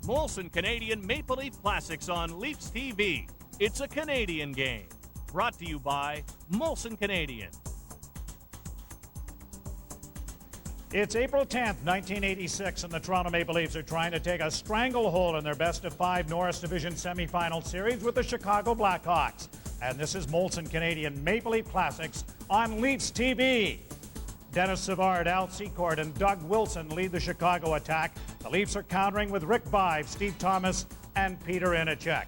Molson Canadian Maple Leaf Classics on Leafs TV. It's a Canadian game. Brought to you by Molson Canadian. It's April 10th, 1986, and the Toronto Maple Leafs are trying to take a stranglehold in their best-of-5 Norris Division semifinal series with the Chicago Blackhawks. And this is Molson Canadian Maple Leaf Classics on Leafs TV. Dennis Savard, Al Secord, and Doug Wilson lead the Chicago attack. The Leafs are countering with Rick Vaive, Steve Thomas, and Peter Inachek.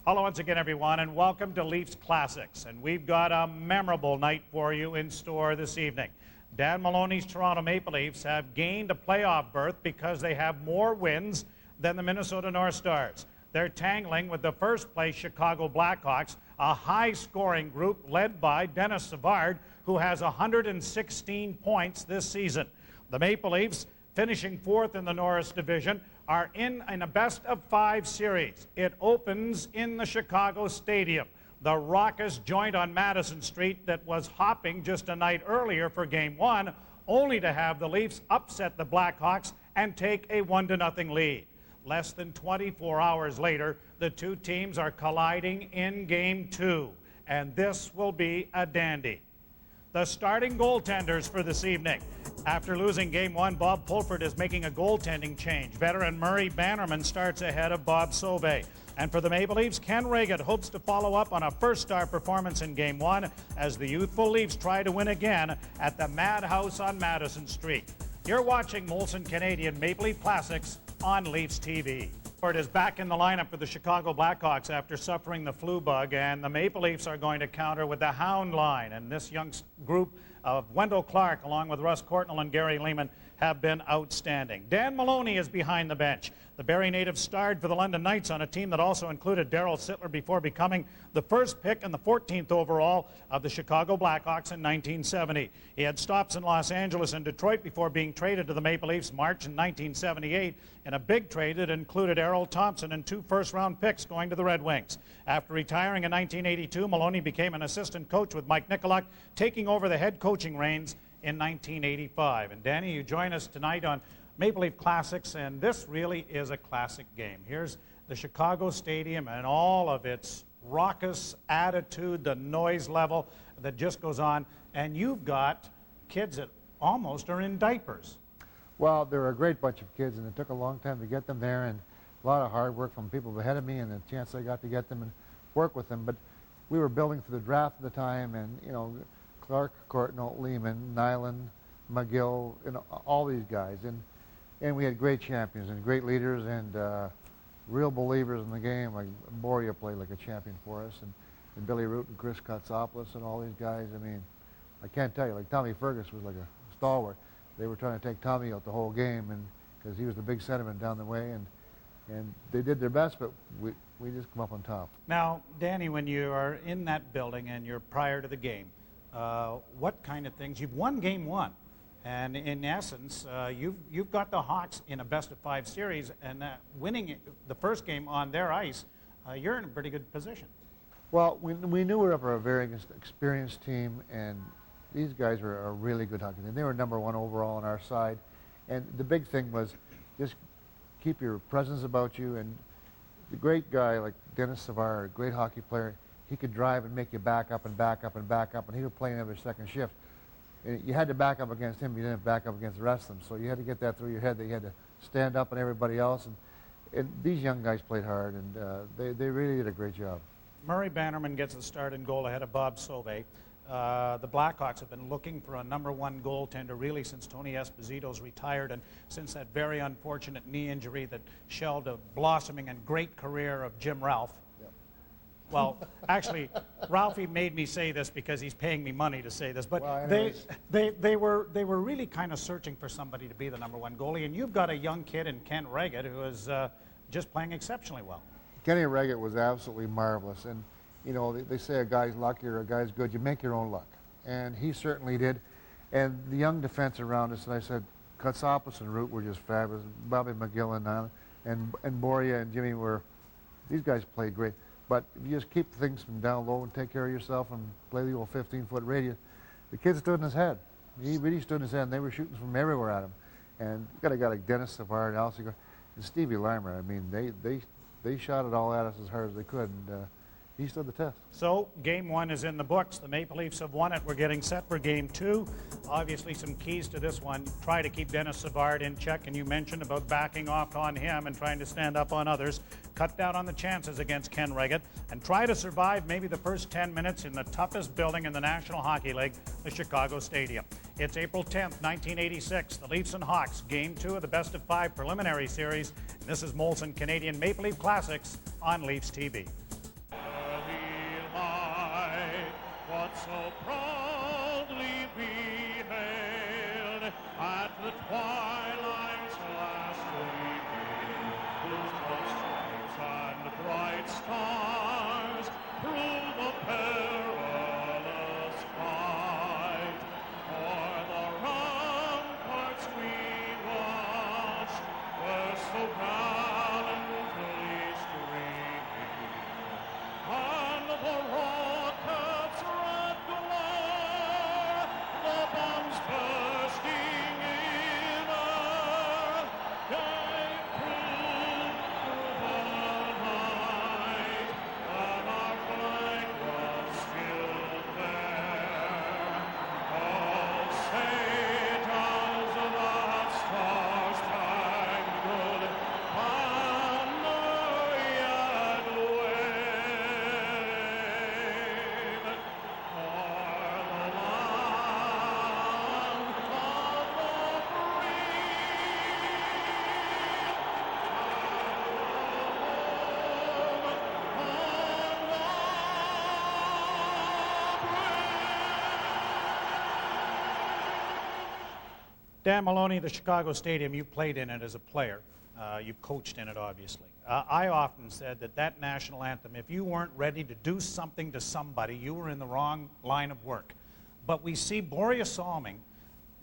Hello once again, everyone, and welcome to Leafs Classics. And we've got a memorable night for you in store this evening. Dan Maloney's Toronto Maple Leafs have gained a playoff berth because they have more wins than the Minnesota North Stars. They're tangling with the first-place Chicago Blackhawks, a high-scoring group led by Dennis Savard, who has 116 points this season. The Maple Leafs, finishing fourth in the Norris Division, are in a best-of-5 series. It opens in the Chicago Stadium, the raucous joint on Madison Street that was hopping just a night earlier for Game 1, only to have the Leafs upset the Blackhawks and take a 1-0 lead. Less than 24 hours later, the two teams are colliding in Game 2, and this will be a dandy. The starting goaltenders for this evening. After losing Game 1, Bob Pulford is making a goaltending change. Veteran Murray Bannerman starts ahead of Bob Sauvé. And for the Maple Leafs, Ken Reagan hopes to follow up on a first-star performance in Game 1 as the youthful Leafs try to win again at the Madhouse on Madison Street. You're watching Molson Canadian Maple Leaf Classics on Leafs TV. Ford is back in the lineup for the Chicago Blackhawks after suffering the flu bug, and the Maple Leafs are going to counter with the Hound line. And this young group of Wendell Clark, along with Russ Courtnall and Gary Leeman, have been outstanding. Dan Maloney is behind the bench. The Barrie native starred for the London Knights on a team that also included Darryl Sittler before becoming the first pick and the 14th overall of the Chicago Blackhawks in 1970. He had stops in Los Angeles and Detroit before being traded to the Maple Leafs March in 1978 in a big trade that included Errol Thompson and 2 first-round picks going to the Red Wings. After retiring in 1982, Maloney became an assistant coach with Mike Nicolak, taking over the head coaching reins in 1985. And Danny, you join us tonight on Maple Leaf Classics, and this really is a classic game. Here's the Chicago Stadium and all of its raucous attitude, the noise level that just goes on, and you've got kids that almost are in diapers. Well, they're a great bunch of kids, and it took a long time to get them there, and a lot of hard work from people ahead of me, and the chance I got to get them and work with them. But we were building for the draft at the time, and, you know, Clark, Courtnall, Leeman, Nyland, McGill, you know, all these guys. And we had great champions and great leaders and real believers in the game. Like Boria played like a champion for us, and Billy Root and Chris Katsopoulos and all these guys. I mean, I can't tell you, like Tommy Fergus was like a stalwart. They were trying to take Tommy out the whole game, and because he was the big centerman down the way, and they did their best, but we just come up on top. Now, Danny, when you are in that building and you're prior to the game, what kind of things? You've won Game 1. And in essence, you've got the Hawks in a best-of-5 series, and winning the first game on their ice, you're in a pretty good position. Well, we knew we were up for a very experienced team, and these guys were a really good hockey team. They were #1 overall on our side, and the big thing was just keep your presence about you. And the great guy like Dennis Savard, a great hockey player, he could drive and make you back up and back up and back up, and he would play in every second shift. You had to back up against him. You didn't back up against the rest of them. So you had to get that through your head that you had to stand up on everybody else. And these young guys played hard, and they really did a great job. Murray Bannerman gets the start in goal ahead of Bob Sauvé. The Blackhawks have been looking for a #1 goaltender really since Tony Esposito's retired and since that very unfortunate knee injury that shelved a blossoming and great career of Jim Ralph. Well, actually, Ralphie made me say this because he's paying me money to say this, but well, they were really kind of searching for somebody to be the #1 goalie, and you've got a young kid in Ken Reagan who is just playing exceptionally well. Kenny Reagan was absolutely marvelous, and you know they say a guy's lucky or a guy's good. You make your own luck, and he certainly did. And the young defense around us, and I said, Katsopoulos and Root were just fabulous. Bobby McGill and Boria and Jimmy were. These guys played great. But if you just keep things from down low and take care of yourself and play the old 15-foot radius, the kid stood in his head. He really stood in his head, and they were shooting from everywhere at him. And you got a guy like Dennis Savard, Al Secord, And Stevie Limer, I mean, they shot it all at us as hard as they could, and he stood the test. So, game one is in the books. The Maple Leafs have won it. We're getting set for game two. Obviously, some keys to this one. Try to keep Dennis Savard in check, and you mentioned about backing off on him and trying to stand up on others. Cut down on the chances against Ken Reggett, and try to survive maybe the first 10 minutes in the toughest building in the National Hockey League, the Chicago Stadium. It's April 10th, 1986. The Leafs and Hawks, game two of the best-of-5 preliminary series. And this is Molson Canadian Maple Leaf Classics on Leafs TV. What so proudly beheld at the twilight's last gleaming, whose cross and bright stars through the perilous fight, o'er the ramparts we watched, were so gallantly streaming, and the rockets red glare, the bombs bursting in air, gave proof through the night that our flag was still there. Oh, sage as that star-spangled banner yet wave, o'er the land of the Dan Maloney, the Chicago Stadium, you played in it as a player. You coached in it, obviously. I often said that national anthem, if you weren't ready to do something to somebody, you were in the wrong line of work. But we see Borje Salming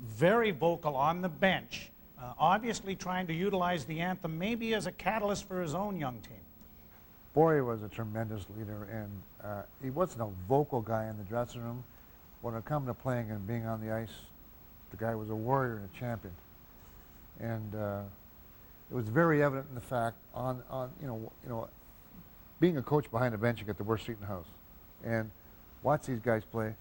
very vocal on the bench, obviously trying to utilize the anthem maybe as a catalyst for his own young team. Borje was a tremendous leader, and he wasn't a vocal guy in the dressing room. When it come to playing and being on the ice, the guy was a warrior and a champion. And it was very evident in the fact being a coach behind the bench, you get the worst seat in the house. And watch these guys play.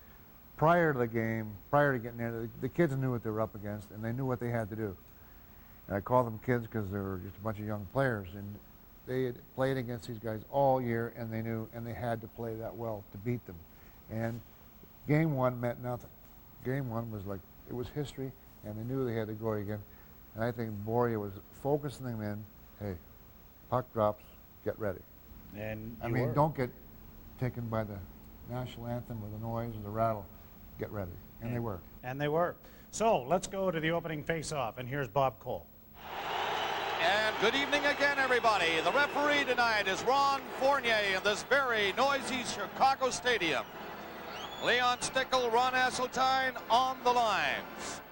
Prior to the game, prior to getting there, the kids knew what they were up against, and they knew what they had to do. And I call them kids because they were just a bunch of young players, and they had played against these guys all year, and they knew, and they had to play that well to beat them. And game one meant nothing. Game one was like, it was history, and they knew they had to go again. And I think Borje was focusing them in, hey, puck drops, get ready. And I mean, don't get taken by the national anthem or the noise or the rattle. Get ready. And they were. And they were. So let's go to the opening face-off, and here's Bob Cole. And good evening again, everybody. The referee tonight is Ron Fournier in this very noisy Chicago Stadium. Leon Stickle, Ron Asseltine on the lines.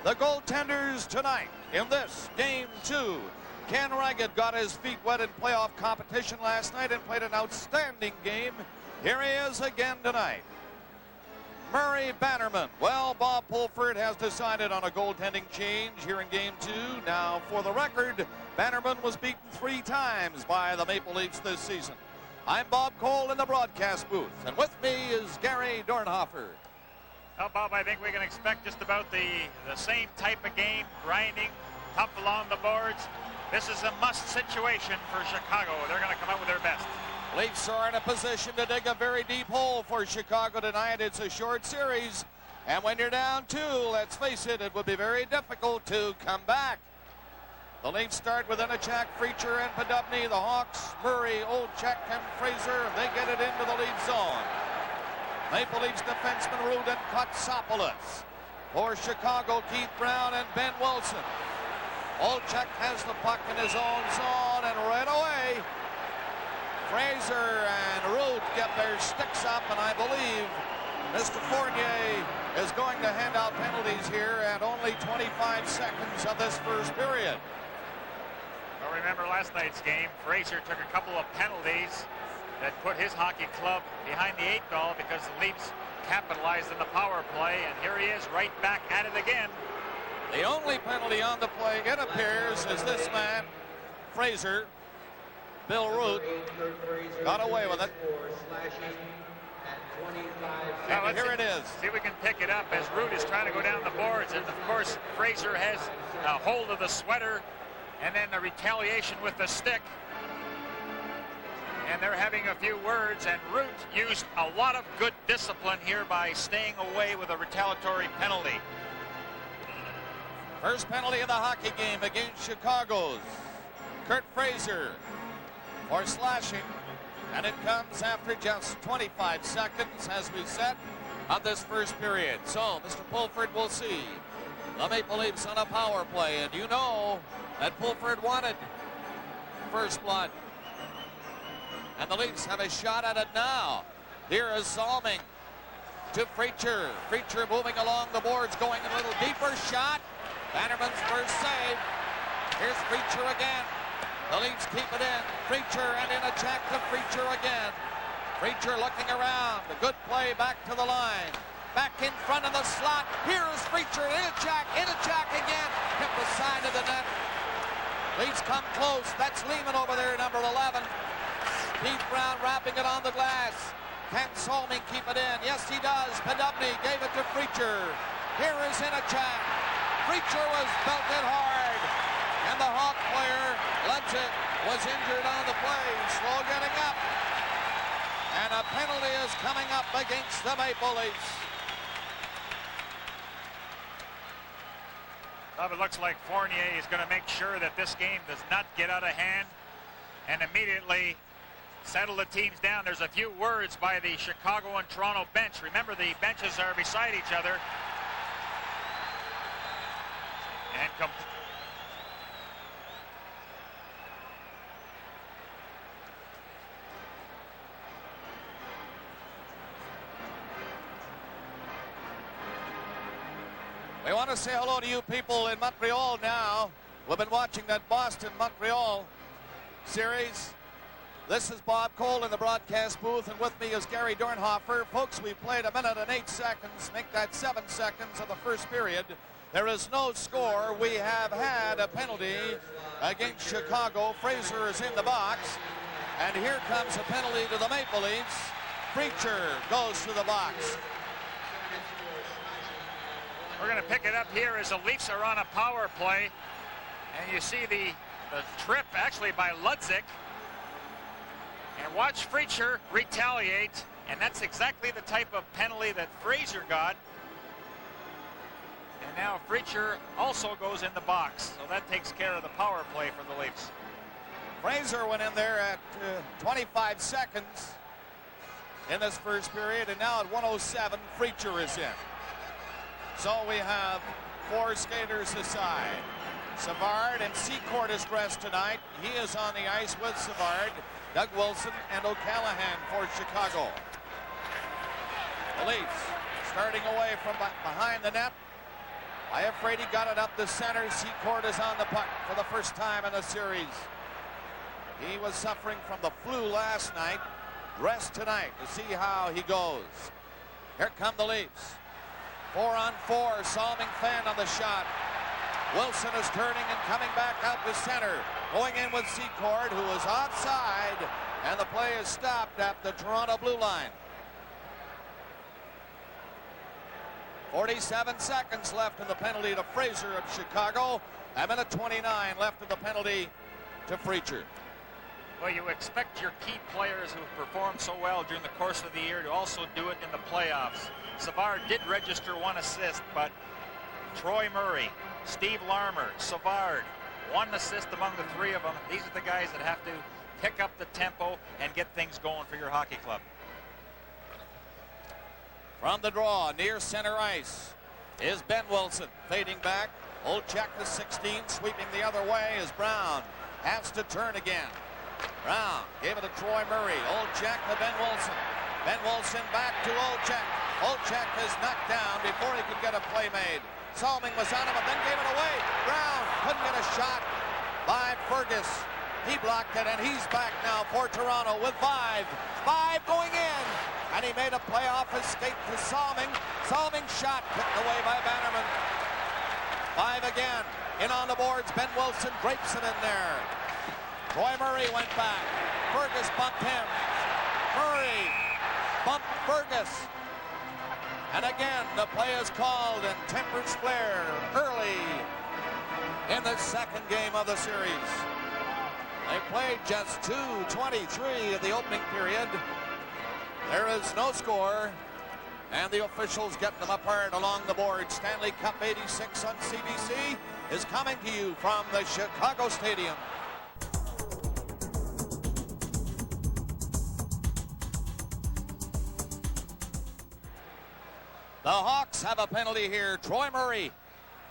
The goaltenders tonight in this game two. Ken Reggett got his feet wet in playoff competition last night and played an outstanding game. Here he is again tonight. Murray Bannerman. Well, Bob Pulford has decided on a goaltending change here in game two. Now, for the record, Bannerman was beaten 3 times by the Maple Leafs this season. I'm Bob Cole in the broadcast booth, and with me is Gary Dornhofer. Well, Bob, I think we can expect just about the same type of game, grinding, tough along the boards. This is a must situation for Chicago. They're going to come out with their best. Leafs are in a position to dig a very deep hole for Chicago tonight. It's a short series, and when you're down 2, let's face it, it would be very difficult to come back. The Leafs start with Inachak, Freacher, and Podubny. The Hawks, Murray, Olczyk, and Fraser. They get it into the lead zone. Maple Leafs defenseman Rudin Kotsopoulos. For Chicago, Keith Brown and Ben Wilson. Olczyk has the puck in his own zone, and right away, Fraser and Root get their sticks up, and I believe Mr. Fournier is going to hand out penalties here at only 25 seconds of this first period. Well, remember last night's game, Fraser took a couple of penalties that put his hockey club behind the 8 ball because the Leafs capitalized on the power play, and here he is right back at it again. The only penalty on the play, it appears, is this man, Fraser. Bill Root got away with it. And here it is. See if we can pick it up as Root is trying to go down the boards. And, of course, Fraser has a hold of the sweater and then the retaliation with the stick. And they're having a few words, and Root used a lot of good discipline here by staying away with a retaliatory penalty. First penalty of the hockey game against Chicago's Curt Fraser for slashing. And it comes after just 25 seconds, as we said, of this first period. So Mr. Pulford will see the Maple Leafs on a power play. And you know that Pulford wanted first blood. And the Leafs have a shot at it now. Here is Salming to Freacher. Freacher moving along the boards, going a little deeper shot. Bannerman's first save. Here's Freacher again. The Leafs keep it in. Freacher and in a check to Freacher again. Freacher looking around. A good play back to the line. Back in front of the slot. Here is Freacher in a check again. Hit the side of the net. Leafs come close. That's Lehman over there, number 11. Keith Brown wrapping it on the glass. Can Salming keep it in? Yes, he does. Podubny gave it to Freacher. Here is Inachak. Freacher was belted hard. And the Hawk player, Ludzik, was injured on the play. Slow getting up. And a penalty is coming up against the Maple Leafs. Well, it looks like Fournier is going to make sure that this game does not get out of hand and immediately settle the teams down. There's a few words by the Chicago and Toronto bench. Remember, the benches are beside each other. And we want to say hello to you people in Montreal now. We've been watching that Boston-Montreal series. This is Bob Cole in the broadcast booth, and with me is Gary Dornhofer. Folks, we played 1 minute and 8 seconds, make that 7 seconds of the first period. There is no score. We have had a penalty against Chicago. Fraser is in the box, and here comes a penalty to the Maple Leafs. Freacher goes to the box. we're going to pick it up here as the Leafs are on a power play. And you see the trip actually by Ludzik. And watch Freacher retaliate. And that's exactly the type of penalty that Fraser got. And now Freacher also goes in the box. So that takes care of the power play for the Leafs. Fraser went in there at 25 seconds in this first period. And now at 1:07, Freacher is in. So we have 4 skaters aside. Savard and Secord is dressed tonight. He is on the ice with Savard, Doug Wilson, and O'Callaghan for Chicago. The Leafs starting away from behind the net. I am afraid he got it up the center. Secord is on the puck for the first time in the series. He was suffering from the flu last night. Dressed tonight to see how he goes. Here come the Leafs. 4-on-4. Salming Fan on the shot. Wilson is turning and coming back out to center. Going in with Secord, who is offside, and the play is stopped at the Toronto blue line. 47 seconds left in the penalty to Fraser of Chicago. 1:29 left in the penalty to Freacher. Well, you expect your key players who've performed so well during the course of the year to also do it in the playoffs. Savard did register 1 assist, but Troy Murray, Steve Larmer, Savard, 1 assist among the 3 of them. These are the guys that have to pick up the tempo and get things going for your hockey club. From the draw, near center ice, is Ben Wilson. Fading back. Olczyk to 16, sweeping the other way is Brown. Has to turn again. Brown gave it to Troy Murray. Olczyk to Ben Wilson. Ben Wilson back to Olczyk. Olczyk is knocked down before he could get a play made. Salming was on him and then gave it away. Brown couldn't get a shot by Fergus. He blocked it, and he's back now for Toronto with 5. 5 going in. And he made a playoff escape to Salming. Salming shot picked away by Bannerman. 5 again. In on the boards, Ben Wilson breaks it in there. Troy Murray went back. Fergus bumped him. Murray bumped Fergus. And again, the play is called and tempers flare early in the second game of the series. They played just 2:23 of the opening period. There is no score, and the officials get them apart along the board. Stanley Cup 86 on CBC is coming to you from the Chicago Stadium. The Hawks have a penalty here. Troy Murray.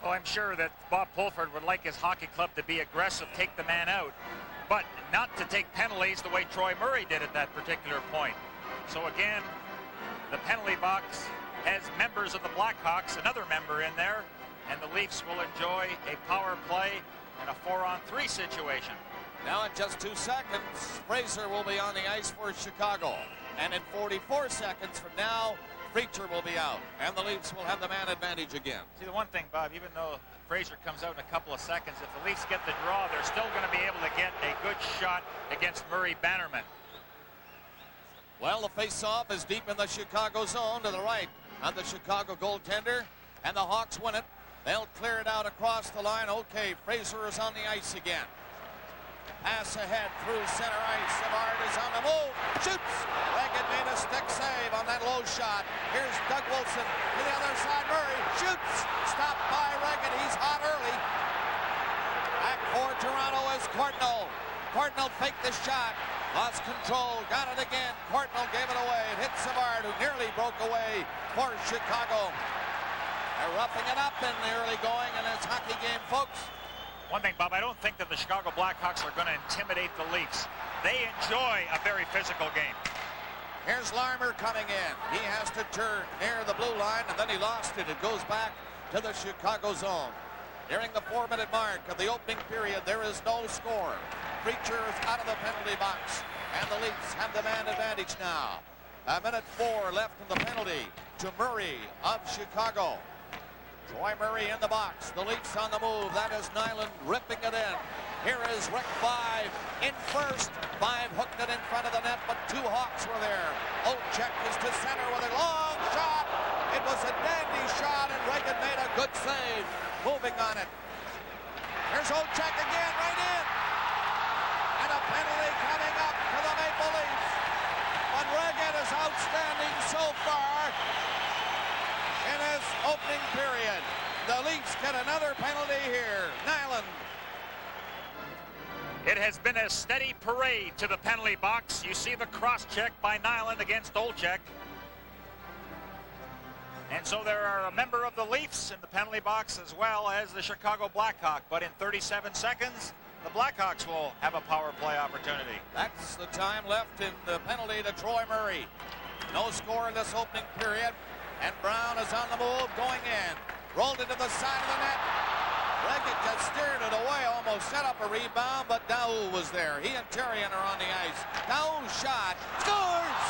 Well, I'm sure that Bob Pulford would like his hockey club to be aggressive, take the man out, but not to take penalties the way Troy Murray did at that particular point. So again, the penalty box has members of the Blackhawks, another member in there, and the Leafs will enjoy a power play and a 4-on-3 situation. Now in just 2 seconds, Fraser will be on the ice for Chicago. And in 44 seconds from now, Preacher will be out, and the Leafs will have the man advantage again. See, the one thing, Bob, even though Fraser comes out in a couple of seconds, if the Leafs get the draw, they're still going to be able to get a good shot against Murray Bannerman. Well, the face-off is deep in the Chicago zone to the right of the Chicago goaltender, and the Hawks win it. They'll clear it out across the line. Okay, Fraser is on the ice again. Pass ahead through center ice. Savard is on the move. Shoots. Leggett made a stick save on that low shot. Here's Doug Wilson to the other side. Murray shoots. Stopped by Reggett. He's hot early. Back for Toronto is Courtnall. Courtnall faked the shot. Lost control. Got it again. Courtnall gave it away. It hit Savard, who nearly broke away for Chicago. They're roughing it up in the early going in this hockey game, folks. One thing, Bob, I don't think that the Chicago Blackhawks are going to intimidate the Leafs. They enjoy a very physical game. Here's Larmer coming in. He has to turn near the blue line, and then he lost it. It goes back to the Chicago zone. Nearing the 4-minute mark of the opening period, there is no score. Preacher is out of the penalty box, and the Leafs have the man advantage now. 1:04 left in the penalty to Murray of Chicago. Troy Murray in the box. The Leafs on the move. That is Nyland ripping it in. Here is Rick Vaive in first. Vaive hooked it in front of the net, but 2 Hawks were there. Olczyk is to center with a long shot. It was a dandy shot, and Reagan made a good save moving on it. Here's Olczyk again, right in. And a penalty coming up to the Maple Leafs. But Reagan is outstanding so far in his opening period. The Leafs get another penalty here. Nyland. It has been a steady parade to the penalty box. You see the cross-check by Nyland against Olczyk. And so there are a member of the Leafs in the penalty box as well as the Chicago Blackhawks. But in 37 seconds, the Blackhawks will have a power play opportunity. That's the time left in the penalty to Troy Murray. No score in this opening period. And Brown is on the move, going in. Rolled into the side of the net. Reggett just steered it away, almost set up a rebound, but Daou was there. He and Therrien are on the ice. Daou shot, scores!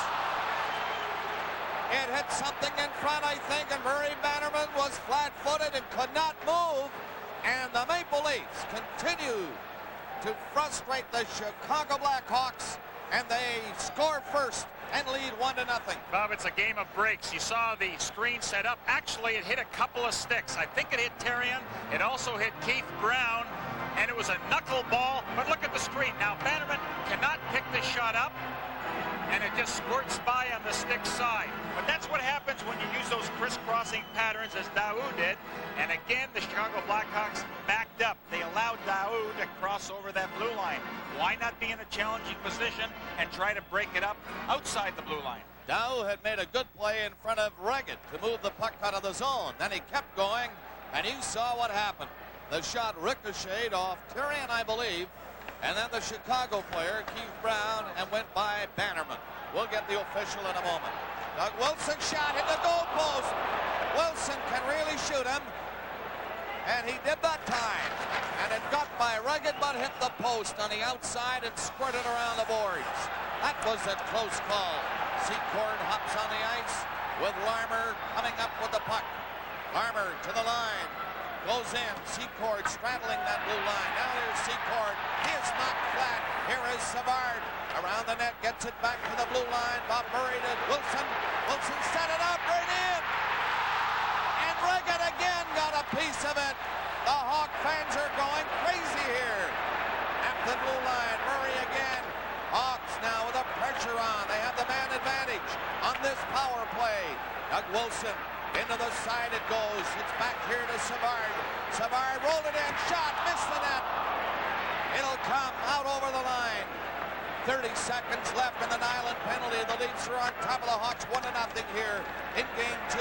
It hit something in front, I think, and Murray Bannerman was flat-footed and could not move. And the Maple Leafs continue to frustrate the Chicago Blackhawks, and they score first and lead 1-0. Bob, it's a game of breaks. You saw the screen set up. Actually, it hit a couple of sticks. I think it hit Therrien. It also hit Keith Brown, and it was a knuckleball. But look at the screen. Now, Bannerman cannot pick the shot up, and it just squirts by on the stick side. But that's what happens when you use those crisscrossing patterns as Daou did. And again, the Chicago Blackhawks backed up. They allowed Daou to cross over that blue line. Why not be in a challenging position and try to break it up outside the blue line? Daou had made a good play in front of Reggett to move the puck out of the zone. Then he kept going, and you saw what happened. The shot ricocheted off Therrien, I believe, and then the Chicago player, Keith Brown, and went by Bannerman. We'll get the official in a moment. Doug Wilson shot hit the goalpost. Wilson can really shoot him, and he did that time. And it got by Reggett, but hit the post on the outside and squirted around the boards. That was a close call. Secord hops on the ice with Larmer coming up with the puck. Larmer to the line. goes in. Secord straddling that blue line. Now there's Secord. He is knocked flat. Here is Savard. Around the net, gets it back to the blue line. Bob Murray to Wilson. Wilson set it up right in. And Regan again got a piece of it. The Hawk fans are going crazy here. At the blue line, Murray again. Hawks now with the pressure on. They have the man advantage on this power play. Doug Wilson into the side it goes. It's back here to Savard. Savard rolled it in. Shot. Missed the net. It'll come out over the line. 30 seconds left in the Nyland penalty. The Leafs are on top of the Hawks 1-0 here in game 2.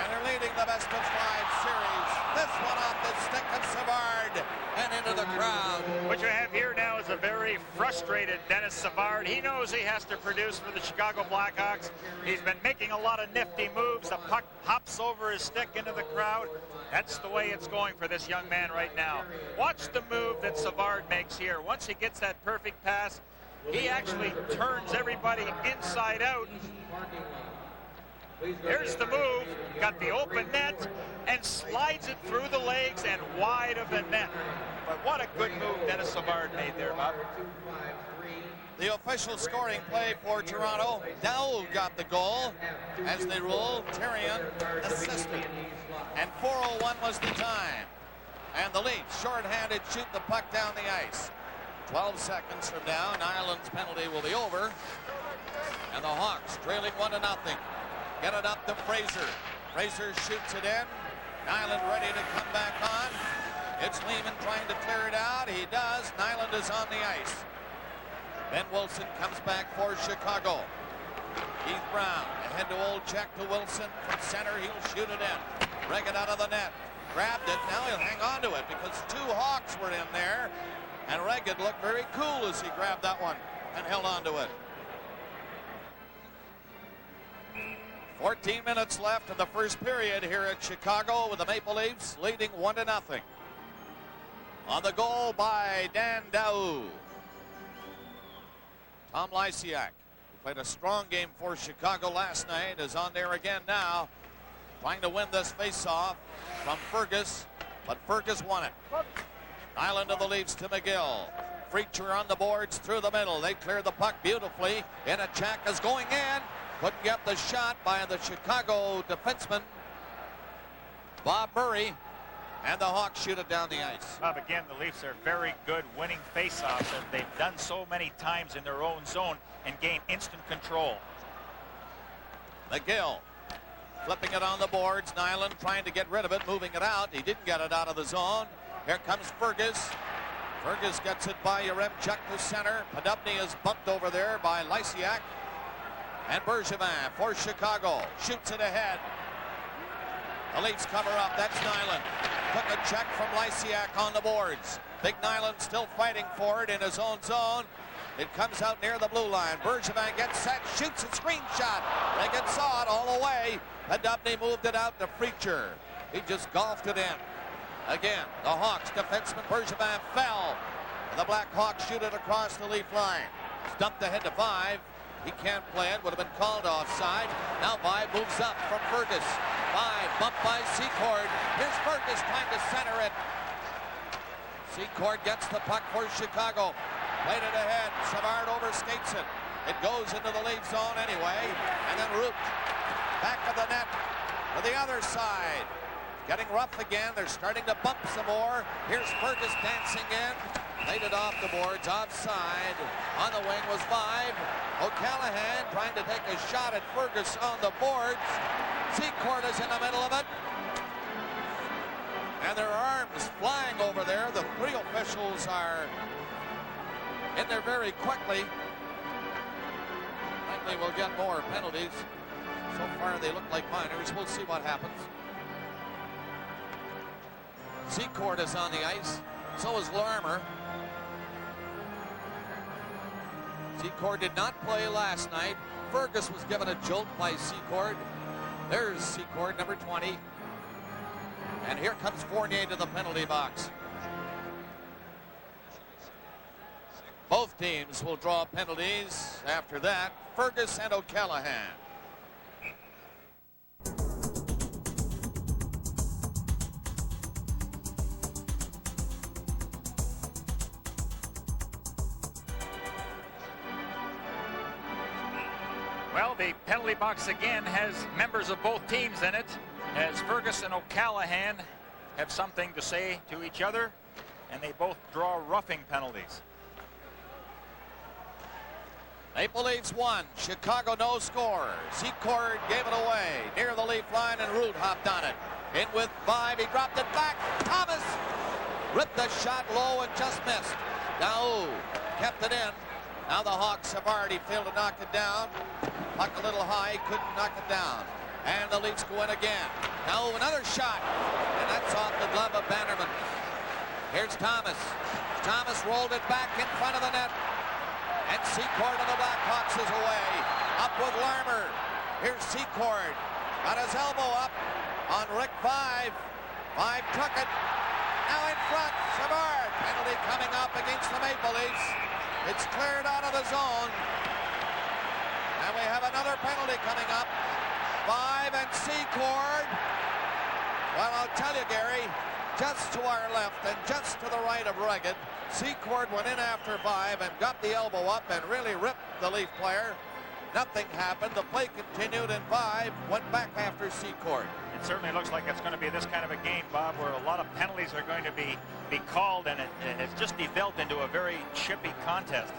And they're leading the best of 5 series. This one off the stick of Savard and into the crowd. What you have here now is a very frustrated Dennis Savard. He knows he has to produce for the Chicago Blackhawks. He's been making a lot of nifty moves. The puck hops over his stick into the crowd. That's the way it's going for this young man right now. Watch the move that Savard makes here. Once he gets that perfect pass, he actually turns everybody inside out. Here's the move, got the open net, and slides it through the legs and wide of the net. But what a good move Dennis Savard made there, Bob. The official scoring play for Toronto. Dowell got the goal as they roll. Tyrion assisted. And 4:01 was the time. And the Leafs, shorthanded, shoot the puck down the ice. 12 seconds from now, Nyland's penalty will be over. And the Hawks trailing 1-0. Get it up to Fraser. Fraser shoots it in. Nyland ready to come back on. It's Lehman trying to clear it out. He does. Nyland is on the ice. Ben Wilson comes back for Chicago. Keith Brown ahead to Olczyk to Wilson from center. He'll shoot it in. Bring it out of the net. Grabbed it. Now he'll hang on to it because 2 Hawks were in there. And Regan looked very cool as he grabbed that one and held on to it. 14 minutes left in the first period here at Chicago with the Maple Leafs leading 1-0. On the goal by Dan Dowell. Tom Lysiak, who played a strong game for Chicago last night, is on there again now, trying to win this faceoff from Fergus, but Fergus won it. Island of the Leafs to McGill. Freacher on the boards through the middle. They clear the puck beautifully. Inachak is going in. Couldn't get the shot by the Chicago defenseman, Bob Murray, and the Hawks shoot it down the ice. Bob, again, the Leafs are very good winning faceoffs, as they've done so many times in their own zone and gain instant control. McGill flipping it on the boards. Nyland trying to get rid of it, moving it out. He didn't get it out of the zone. Here comes Fergus. Fergus gets it by Yaremchuk to center. Podubny is bumped over there by Lysiak. And Bergevin for Chicago shoots it ahead. The Leafs cover up. That's Nyland. Took a check from Lysiak on the boards. Big Nyland still fighting for it in his own zone. It comes out near the blue line. Bergevin gets set, shoots a screen shot. Regan saw it all the way. Podubny moved it out to Freacher. He just golfed it in. Again, the Hawks defenseman Bergevin fell. And the Blackhawks shoot it across the Leaf line. Stumped ahead to 5. He can't play it, would have been called offside. Now Vibe moves up from Fergus. Vibe bumped by Secord. Here's Fergus trying to center it. Secord gets the puck for Chicago. Played it ahead. Savard overskates it. It goes into the Leaf zone anyway. And then Root back of the net to the other side. Getting rough again. They're starting to bump some more. Here's Fergus dancing in. Laid it off the boards, offside. On the wing was Vibe. O'Callaghan trying to take a shot at Fergus on the boards. Secord is in the middle of it. And their arms flying over there. The 3 officials are in there very quickly. Likely will get more penalties. So far they look like minors. We'll see what happens. Secord is on the ice. So is Larmer. Secord did not play last night. Fergus was given a jolt by Secord. There's Secord, number 20. And here comes Fournier to the penalty box. Both teams will draw penalties after that. Fergus and O'Callaghan. Well, the penalty box again has members of both teams in it, as Ferguson and O'Callahan have something to say to each other, and they both draw roughing penalties. Maple Leafs won. Chicago no score. Secord gave it away near the leaf line, and Root hopped on it. In with 5. He dropped it back. Thomas ripped the shot low and just missed. Daou kept it in. Now the Hawks have already failed to knock it down. Puck a little high, couldn't knock it down. And the Leafs go in again. Now another shot, and that's off the glove of Bannerman. Here's Thomas. Thomas rolled it back in front of the net. And Secord of the Blackhawks is away. Up with Larmer. Here's Secord. Got his elbow up on Rick 5. 5 took it. Now in front, Savard. Penalty coming up against the Maple Leafs. It's cleared out of the zone. And we have another penalty coming up. 5 and Secord. Well, I'll tell you, Gary, just to our left and just to the right of Reggett, Secord went in after 5 and got the elbow up and really ripped the Leaf player. Nothing happened. The play continued, and 5 went back after Secord. It certainly looks like it's going to be this kind of a game, Bob, where a lot of penalties are going to be called, and it has just developed into a very chippy contest.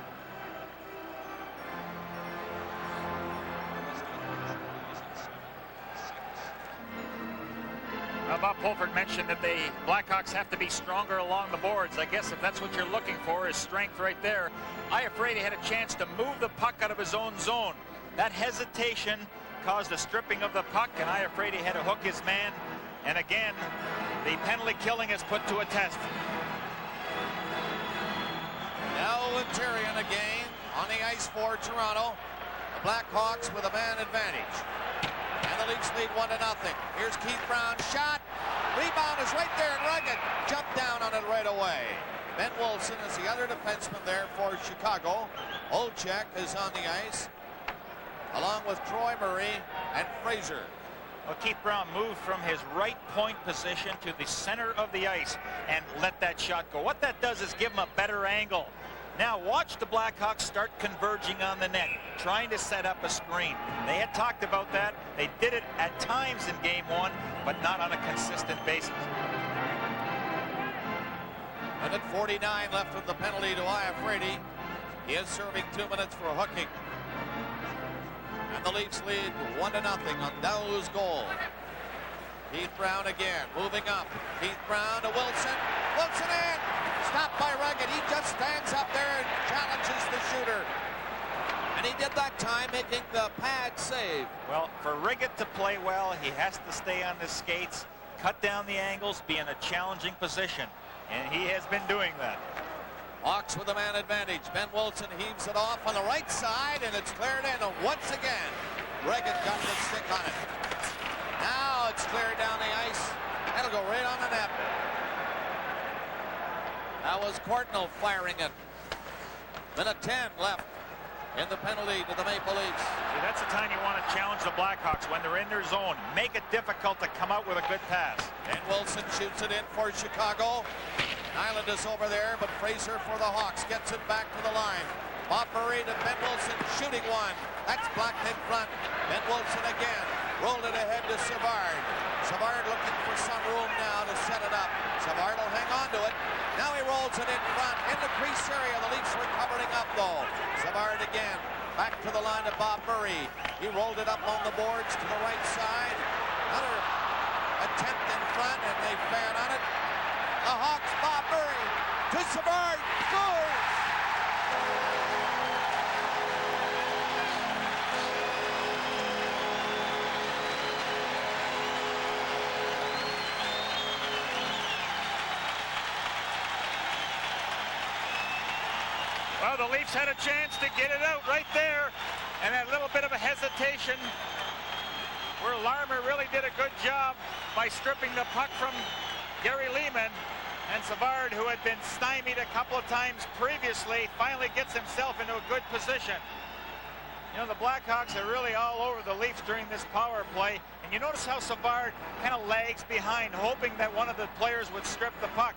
Bob Pulford mentioned that the Blackhawks have to be stronger along the boards. I guess if that's what you're looking for is strength right there. Iafrate had a chance to move the puck out of his own zone. That hesitation caused a stripping of the puck, and Iafrate had to hook his man. And again, the penalty killing is put to a test. Now Interian again on the ice for Toronto. The Blackhawks with a man advantage. And the Leafs lead 1-0. Here's Keith Brown. Shot. Rebound is right there, and Reggett jumped down on it right away. Ben Wilson is the other defenseman there for Chicago. Olczyk is on the ice, along with Troy Murray and Fraser. Well, Keith Brown moved from his right point position to the center of the ice and let that shot go. What that does is give him a better angle. Now watch the Blackhawks start converging on the net, trying to set up a screen. They had talked about that. They did it at times in game 1, but not on a consistent basis. Minute 49 left with the penalty to Iafrate. He is serving 2 minutes for hooking. And the Leafs lead 1-0 on Daou's goal. Keith Brown again, moving up. Keith Brown to Wilson. Wilson in! Stopped by Reggett. He just stands up there and challenges the shooter. And he did that time, making the pad save. Well, for Reggett to play well, he has to stay on the skates, cut down the angles, be in a challenging position. And he has been doing that. Hawks with a man advantage. Ben Wilson heaves it off on the right side, and it's cleared in. And once again, Reggett got the stick on it. Now it's cleared down the ice. That'll go right on the net. That was Courtnall firing it. Minute 10 left in the penalty to the Maple Leafs. See, that's the time you want to challenge the Blackhawks when they're in their zone. Make it difficult to come out with a good pass. And Wilson shoots it in for Chicago. Nyland is over there, but Fraser for the Hawks gets it back to the line. Bob Murray to Ben Wilson, shooting one. That's blocked in front. Ben Wilson again. Rolled it ahead to Savard. Savard looking for some room now to set it up. Savard will hang on to it. Now he rolls it in front. In the crease area, the Leafs recovering up though. Savard again. Back to the line of Bob Murray. He rolled it up on the boards to the right side. Another attempt in front, and they fan on it. The Hawks, Bob Murray to Savard. Scores! Well, the Leafs had a chance to get it out right there, and a little bit of a hesitation where Larmer really did a good job by stripping the puck from Gary Leeman, and Savard, who had been stymied a couple of times previously, finally gets himself into a good position. You know, the Blackhawks are really all over the Leafs during this power play, and you notice how Savard kind of lags behind, hoping that one of the players would strip the puck.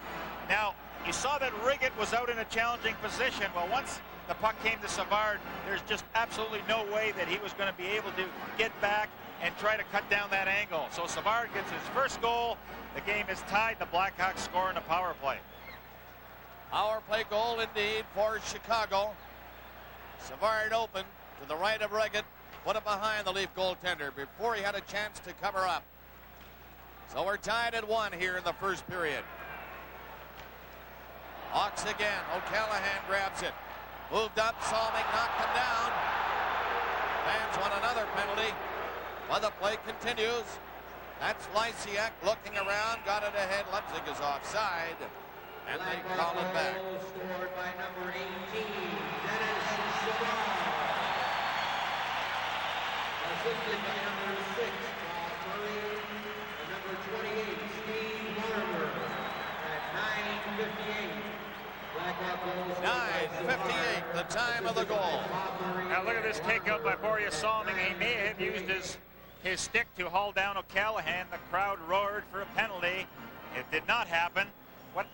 Now, You saw that Riggett was out in a challenging position. Well, once the puck came to Savard, there's just absolutely no way that he was going to be able to get back and try to cut down that angle. So Savard gets his first goal. The game is tied. The Blackhawks score in a power play. Power play goal indeed for Chicago. Savard open to the right of Riggett. Put it behind the Leaf goaltender before he had a chance to cover up. So we're tied at 1 here in the first period. Hawks again. O'Callaghan grabs it. Moved up. Salming knocked him down. Fans want another penalty. But the play continues. That's Lysiak looking around. Got it ahead. Leipzig is offside. And they call it back. Scored by number 18, Dennis Savard. Assisted by number 6, Bob Murray, and number 28, Steve Larmer at 9:58. Blackhawk goals. 9:58, the time of the goal. Now look at this takeout by Boreas Salming. He may have used his stick to haul down O'Callaghan. The crowd roared for a penalty. It did not happen. What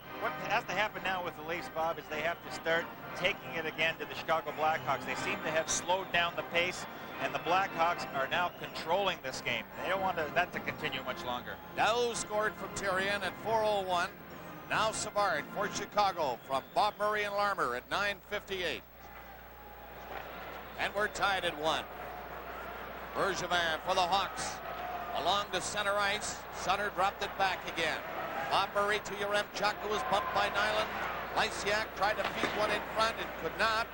has to happen now with the Leafs, Bob, is they have to start taking it again to the Chicago Blackhawks. They seem to have slowed down the pace, and the Blackhawks are now controlling this game. They don't want that to continue much longer. Dow scored from Tyrion at 4:01. Now Savard for Chicago from Bob Murray and Larmer at 9:58. And we're tied at 1. Bergevin for the Hawks. Along to center ice. Sutter dropped it back again. Bob Murray to Yaremchuk, who was bumped by Nyland. Lysiak tried to feed one in front and could not.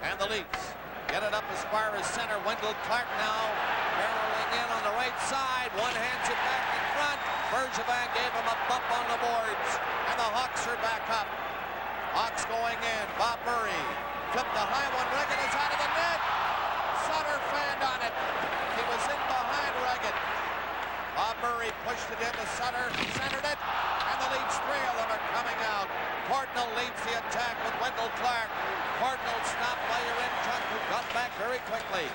And the Leafs get it up as far as center. Wendell Clark now barreling in on the right side. One hands it back in front. Bergevin gave him a bump on the boards. And the Hawks are back up. Hawks going in. Bob Murray flipped the high one. Riggett is out of the net. Sutter fanned on it. He was in behind Riggett. Bob Murray pushed it into Sutter, centered it, and the Leafs, 3 of them are coming out. Cardinal leads the attack with Wendell Clark. Cardinal stopped by Yaremchuk, who got back very quickly.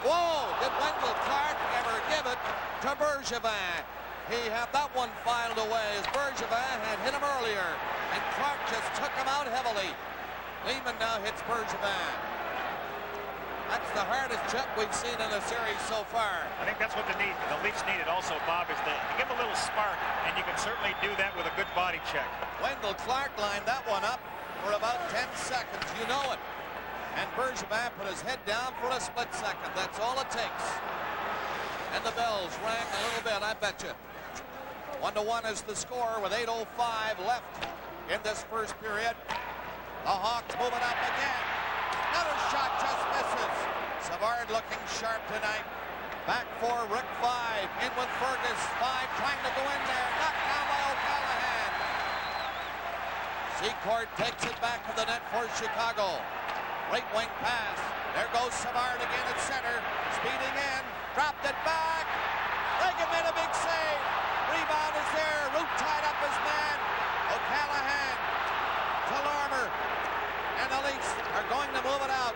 Whoa! Did Wendell Clark ever give it to Bergevin? He had that one filed away as Bergevin had hit him earlier, and Clark just took him out heavily. Lehman now hits Bergevin. That's the hardest check we've seen in the series so far. I think that's what the Leafs needed also, Bob, is to give a little spark, and you can certainly do that with a good body check. Wendell Clark lined that one up for about 10 seconds. You know it. And Bergevin put his head down for a split second. That's all it takes. And the bells rang a little bit, I bet you. 1-1 is the score with 8:05 left in this first period. The Hawks moving up again. Another shot just misses. Savard looking sharp tonight. Back for Rick 5. In with Fergus. 5 trying to go in there. Knocked down by O'Callaghan. Secord takes it back to the net for Chicago. Right wing pass. There goes Savard again at center. Speeding in. Dropped it back. Riggett made a big save. Rebound is there. Root tied up his man. O'Callaghan to Larmer. And the Leafs are going to move it out.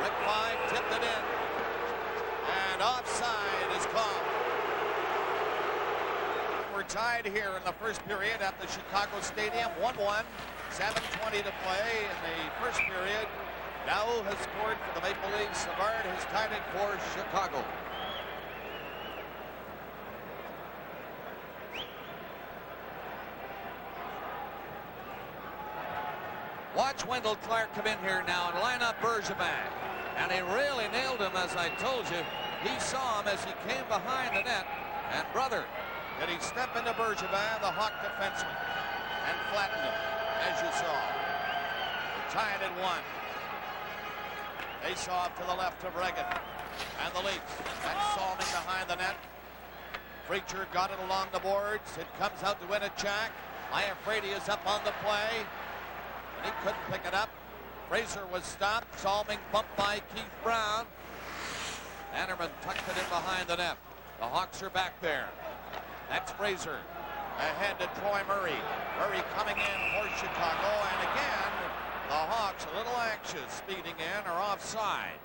Rick 5 tipped it in. And offside is called. We're tied here in the first period at the Chicago Stadium. 1-1. 7:20 to play in the first period. Dow has scored for the Maple Leafs. Savard has tied it for Chicago. Watch Wendell Clark come in here now and line up Bergevin. And he really nailed him, as I told you. He saw him as he came behind the net. And brother, did he step into Bergevin, the Hawk defenseman, and flattened him, as you saw. Tied at 1. Face off to the left of Riggett. And the Leafs. That's Salming behind the net. Preacher got it along the boards. It comes out to Winnichak. Iafrate is up on the play. And he couldn't pick it up. Fraser was stopped. Salming bumped by Keith Brown. Annerman tucked it in behind the net. The Hawks are back there. That's Fraser. Ahead to Troy Murray. Murray coming in for Chicago. And again, the Hawks a little anxious, speeding in, or offside.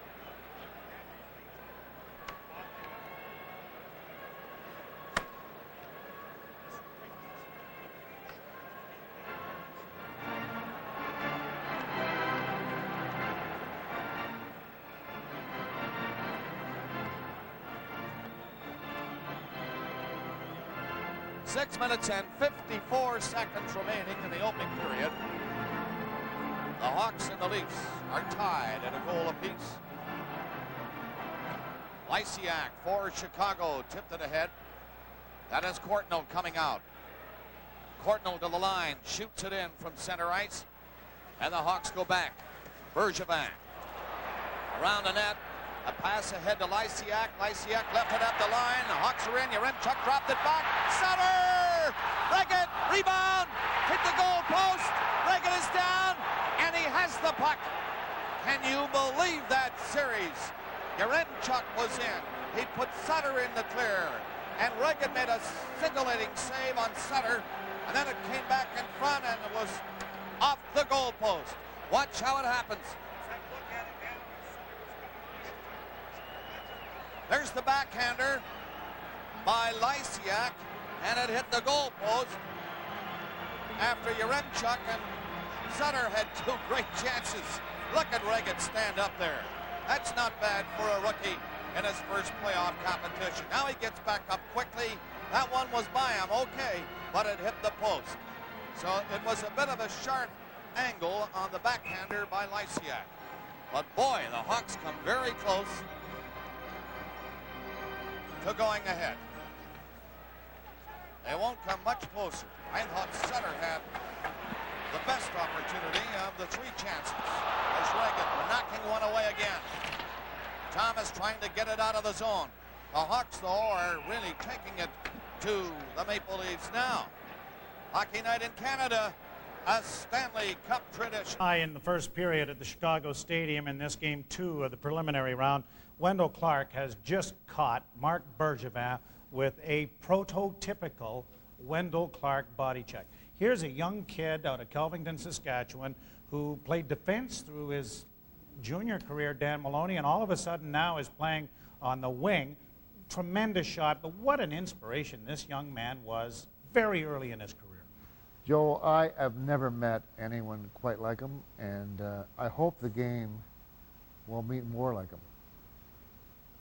6 minutes and 54 seconds remaining in the opening period. The Hawks and the Leafs are tied at a goal apiece. Lysiak for Chicago, tipped it ahead. That is Courtnall coming out. Courtnall to the line, shoots it in from center ice. And the Hawks go back. Bergevin around the net. A pass ahead to Lysiak. Lysiak left it up the line. The Hawks are in. Yaremchuk dropped it back. Sutter! Reggett, rebound! Hit the goal post. Reggett is down, and he has the puck. Can you believe that series? Yaremchuk was in. He put Sutter in the clear. And Reggett made a scintillating save on Sutter. And then it came back in front, and it was off the goal post. Watch how it happens. There's the backhander by Lysiak, and it hit the goal post after Yaremchuk and Sutter had two great chances. Look at Reggett stand up there. That's not bad for a rookie in his first playoff competition. Now he gets back up quickly. That one was by him, okay, but it hit the post. So it was a bit of a sharp angle on the backhander by Lysiak. But boy, the Hawks come very close to going ahead. They won't come much closer. I thought Sutter had the best opportunity of the three chances. There's Reggett knocking one away again. Thomas trying to get it out of the zone. The Hawks, though, are really taking it to the Maple Leafs now. Hockey Night in Canada, a Stanley Cup tradition. In the first period at the Chicago Stadium in this game 2 of the preliminary round, Wendell Clark has just caught Marc Bergevin with a prototypical Wendell Clark body check. Here's a young kid out of Kelvington, Saskatchewan, who played defense through his junior career, Dan Maloney, and all of a sudden now is playing on the wing. Tremendous shot, but what an inspiration this young man was very early in his career. Joe, I have never met anyone quite like him, and I hope the game will meet more like him.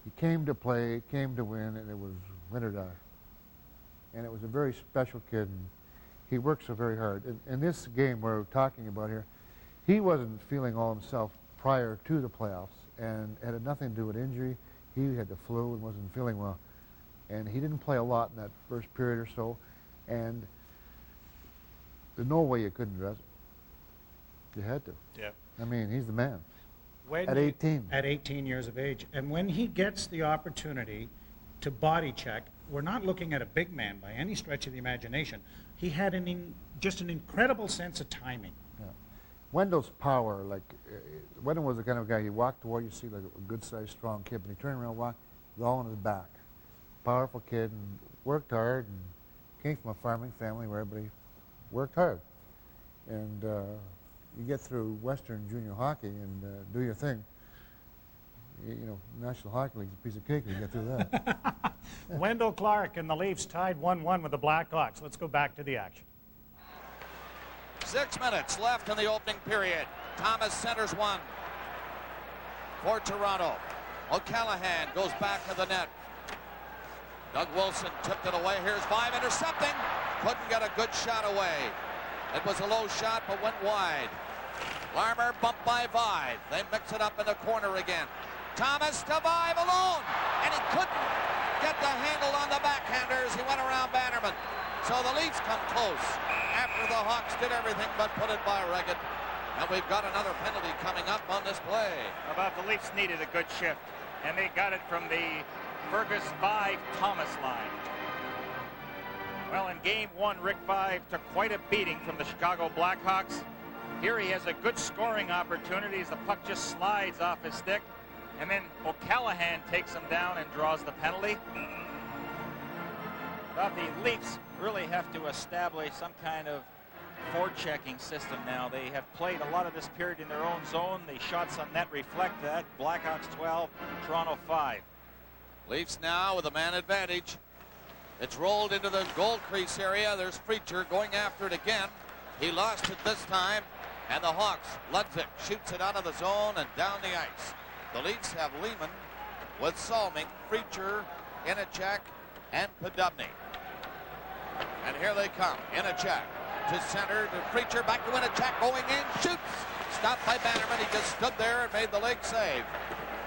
He came to play, came to win, and it was win or die. And it was a very special kid, and he worked so very hard. In this game we're talking about here, he wasn't feeling all himself prior to the playoffs, and it had nothing to do with injury. He had the flu and wasn't feeling well. And he didn't play a lot in that first period or so, and there's no way you couldn't dress him. You had to. Yeah. I mean, he's the man. When At 18. At 18 years of age. And when he gets the opportunity to body check, we're not looking at a big man by any stretch of the imagination. He had just an incredible sense of timing. Yeah. Wendell's power, Wendell was the kind of guy, you walked toward, you see like a good-sized, strong kid, but he turned around, walked, with all on his back. Powerful kid, and worked hard, and came from a farming family where everybody worked hard. And you get through Western junior hockey and do your thing. You know, National Hockey League's a piece of cake when you get through that. Wendell Clark and the Leafs tied 1-1 with the Blackhawks. Let's go back to the action. 6 minutes left in the opening period. Thomas centers one for Toronto. O'Callaghan goes back to the net. Doug Wilson tipped it away. Here's Vaive intercepting. Couldn't get a good shot away. It was a low shot, but went wide. Larmer bumped by Vaive. They mix it up in the corner again. Thomas to Vaive alone, and he couldn't get the handle on the backhanders. He went around Bannerman. So the Leafs come close after the Hawks did everything but put it by Reggett. And we've got another penalty coming up on this play. About the Leafs needed a good shift, and they got it from the Fergus Vaive-Thomas line. Well, in game 1, Rick Vaive took quite a beating from the Chicago Blackhawks. Here he has a good scoring opportunity as the puck just slides off his stick. And then O'Callaghan takes him down and draws the penalty. But the Leafs really have to establish some kind of forechecking system now. They have played a lot of this period in their own zone. The shots on net reflect that. Blackhawks 12, Toronto 5. Leafs now with a man advantage. It's rolled into the goal crease area. There's Preacher going after it again. He lost it this time. And the Hawks, Ludwig shoots it out of the zone and down the ice. The Leafs have Lehman with Salming, Preacher, Inachek, and Podubny. And here they come. Inachek to center, to Preacher, back to Inachek, going in, shoots. Stopped by Bannerman. He just stood there and made the leg save.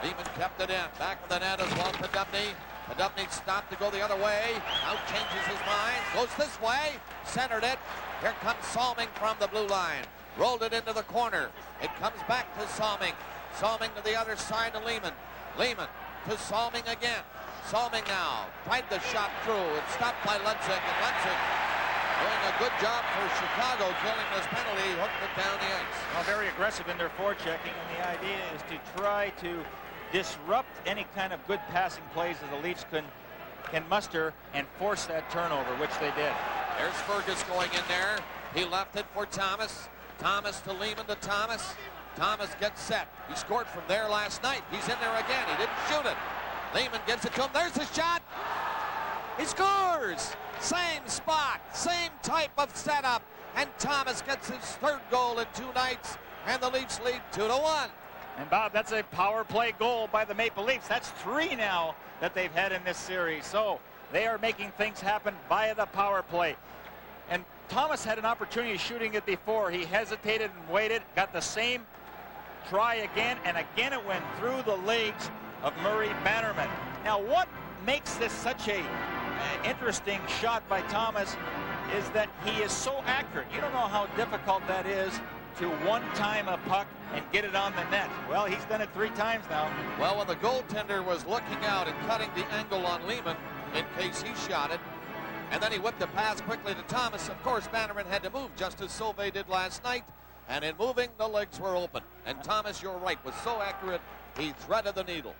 Lehman kept it in. Back of the net as well to Dubney. Dubney stopped to go the other way. Now changes his mind. Goes this way. Centered it. Here comes Salming from the blue line. Rolled it into the corner. It comes back to Salming. Salming to the other side to Lehman. Lehman to Salming again. Salming now tried the shot through. It's stopped by Lutzig, and Lutzig doing a good job for Chicago, killing this penalty, hooked it down the ice. Well, very aggressive in their forechecking, and the idea is to try to disrupt any kind of good passing plays that the Leafs can muster and force that turnover, which they did. There's Fergus going in there. He left it for Thomas. Thomas to Lehman to Thomas. Thomas gets set. He scored from there last night. He's in there again. He didn't shoot it. Lehman gives it to him. There's the shot. He scores. Same spot, same type of setup. And Thomas gets his third goal in 2 nights. And the Leafs lead 2-1. And Bob, that's a power play goal by the Maple Leafs. That's 3 now that they've had in this series. So they are making things happen via the power play. And Thomas had an opportunity shooting it before. He hesitated and waited, got the same try again, and again it went through the legs of Murray Bannerman. Now, what makes this such a interesting shot by Thomas is that he is so accurate. You don't know how difficult that is to one-time a puck and get it on the net. Well, he's done it 3 times now. Well, when the goaltender was looking out and cutting the angle on Lehman in case he shot it, and then he whipped the pass quickly to Thomas, of course, Bannerman had to move just as Sauvé did last night. And in moving, the legs were open. And Thomas, you're right, was so accurate, he threaded the needle.